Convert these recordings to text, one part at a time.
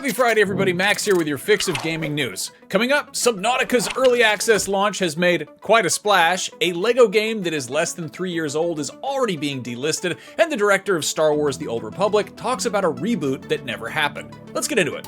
Happy Friday, everybody. Max here with your fix of gaming news. Coming up, Subnautica's early access launch has made quite a splash. A LEGO game that is less than 3 years old is already being delisted, and the director of Star Wars: The Old Republic talks about a reboot that never happened. Let's get into it.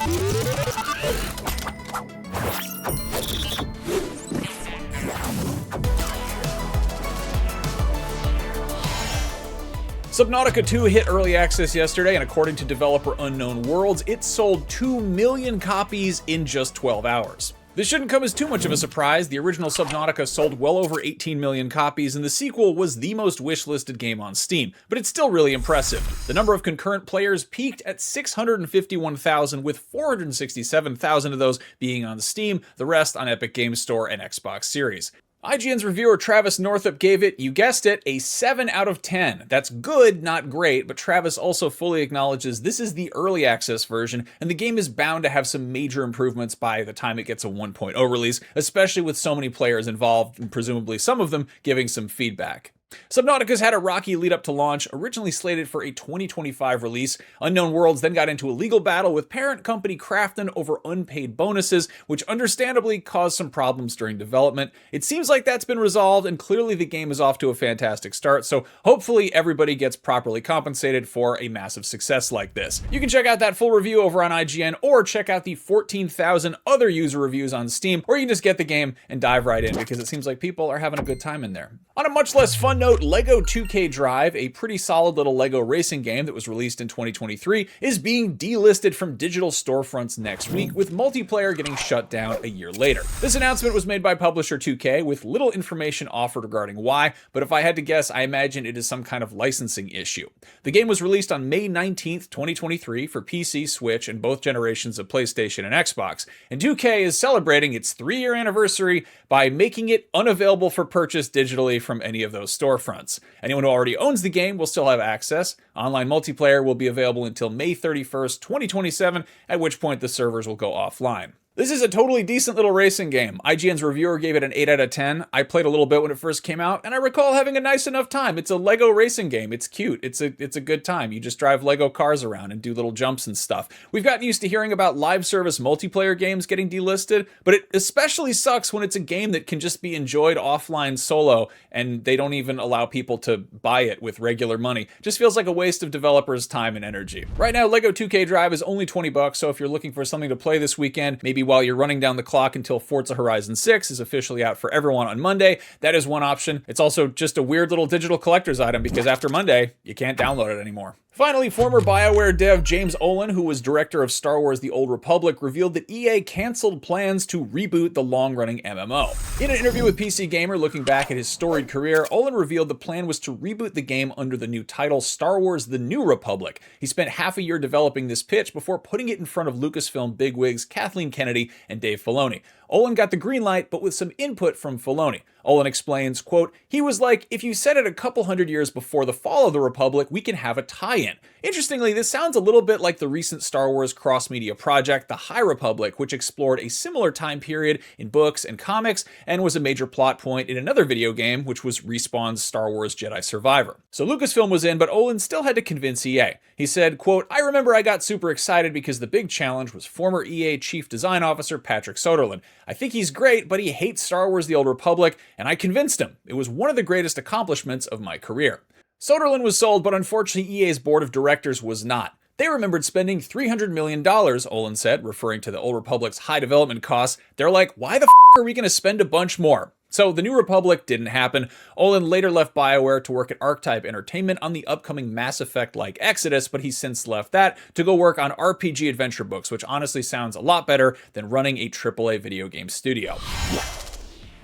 Subnautica 2 hit early access yesterday, and according to developer Unknown Worlds, it sold 2 million copies in just 12 hours. This shouldn't come as too much of a surprise. The original Subnautica sold well over 18 million copies, and the sequel was the most wishlisted game on Steam, but it's still really impressive. The number of concurrent players peaked at 651,000, with 467,000 of those being on Steam, the rest on Epic Games Store and Xbox Series. IGN's reviewer Travis Northup gave it, you guessed it, a 7 out of 10. That's good, not great, but Travis also fully acknowledges this is the early access version, and the game is bound to have some major improvements by the time it gets a 1.0 release, especially with so many players involved, and presumably some of them giving some feedback. Subnautica's had a rocky lead up to launch, originally slated for a 2025 release. Unknown Worlds then got into a legal battle with parent company Krafton over unpaid bonuses, which understandably caused some problems during development. It seems like that's been resolved, and clearly the game is off to a fantastic start, so hopefully everybody gets properly compensated for a massive success like this. You can check out that full review over on IGN, or check out the 14,000 other user reviews on Steam, or you can just get the game and dive right in, because it seems like people are having a good time in there. On a much less fun note, LEGO 2K Drive, a pretty solid little LEGO racing game that was released in 2023, is being delisted from digital storefronts next week, with multiplayer getting shut down a year later. This announcement was made by publisher 2K, with little information offered regarding why, but if I had to guess, I imagine it is some kind of licensing issue. The game was released on May 19th, 2023 for PC, Switch, and both generations of PlayStation and Xbox, and 2K is celebrating its 3-year anniversary by making it unavailable for purchase digitally from any of those storefronts. Anyone who already owns the game will still have access. Online multiplayer will be available until May 31st, 2027, at which point the servers will go offline. This is a totally decent little racing game. IGN's reviewer gave it an 8 out of 10. I played a little bit when it first came out, and I recall having a nice enough time. It's a LEGO racing game. It's cute. It's a good time. You just drive LEGO cars around and do little jumps and stuff. We've gotten used to hearing about live service multiplayer games getting delisted, but it especially sucks when it's a game that can just be enjoyed offline solo, and they don't even allow people to buy it with regular money. Just feels like a waste of developers' time and energy. Right now, LEGO 2K Drive is only $20, so if you're looking for something to play this weekend, maybe while you're running down the clock until Forza Horizon 6 is officially out for everyone on Monday, that is one option. It's also just a weird little digital collector's item, because after Monday, you can't download it anymore. Finally, former BioWare dev James Olin, who was director of Star Wars: The Old Republic, revealed that EA canceled plans to reboot the long-running MMO. In an interview with PC Gamer looking back at his storied career, Olin revealed the plan was to reboot the game under the new title Star Wars: The New Republic. He spent half a year developing this pitch before putting it in front of Lucasfilm bigwigs Kathleen Kennedy and Dave Filoni. Olin got the green light, but with some input from Filoni. Olin explains, quote, "He was like, if you set it a couple hundred years before the fall of the Republic, we can have a tie-in." Interestingly, this sounds a little bit like the recent Star Wars cross-media project, The High Republic, which explored a similar time period in books and comics, and was a major plot point in another video game, which was Respawn's Star Wars Jedi Survivor. So Lucasfilm was in, but Olin still had to convince EA. He said, quote, "I remember I got super excited because the big challenge was former EA Chief Design Officer Patrick Soderlund. I think he's great, but he hates Star Wars: The Old Republic, and I convinced him. It was one of the greatest accomplishments of my career." Soderlund was sold, but unfortunately EA's board of directors was not. They remembered spending $300 million, Olin said, referring to the Old Republic's high development costs. They're like, why the f*** are we going to spend a bunch more? So the New Republic didn't happen. Olin later left BioWare to work at Archetype Entertainment on the upcoming Mass Effect-like Exodus, but he's since left that to go work on RPG adventure books, which honestly sounds a lot better than running a AAA video game studio.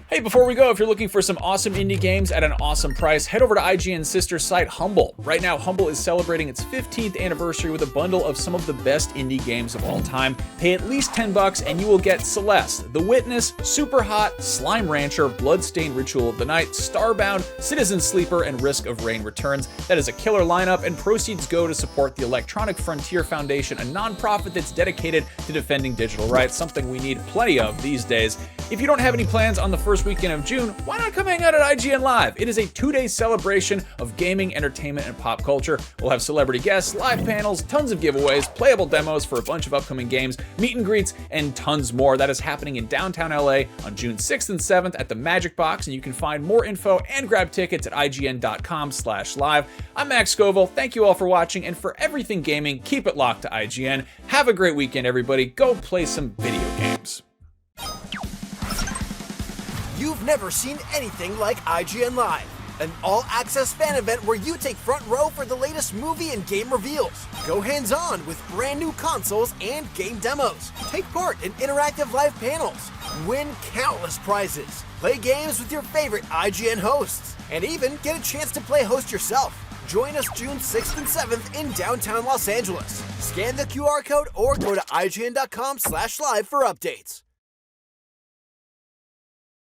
Hey, before we go, if you're looking for some awesome indie games at an awesome price, head over to IGN's sister site, Humble. Right now, Humble is celebrating its 15th anniversary with a bundle of some of the best indie games of all time. Pay at least $10 and you will get Celeste, The Witness, Super Hot, Slime Rancher, Bloodstained Ritual of the Night, Starbound, Citizen Sleeper, and Risk of Rain Returns. That is a killer lineup, and proceeds go to support the Electronic Frontier Foundation, a nonprofit that's dedicated to defending digital rights, something we need plenty of these days. If you don't have any plans on the first first weekend of June, why not come hang out at IGN Live? It is a 2-day celebration of gaming, entertainment, and pop culture. We'll have celebrity guests, live panels, tons of giveaways, playable demos for a bunch of upcoming games, meet and greets, and tons more. That is happening in downtown LA on June 6th and 7th at the Magic Box, and you can find more info and grab tickets at ign.com/live. I'm Max Scoville. Thank you all for watching, and for everything gaming, keep it locked to IGN. Have a great weekend, everybody. Go play some video games. You've never seen anything like IGN Live, an all-access fan event where you take front row for the latest movie and game reveals. Go hands-on with brand new consoles and game demos. Take part in interactive live panels. Win countless prizes. Play games with your favorite IGN hosts. And even get a chance to play host yourself. Join us June 6th and 7th in downtown Los Angeles. Scan the QR code or go to ign.com/live for updates.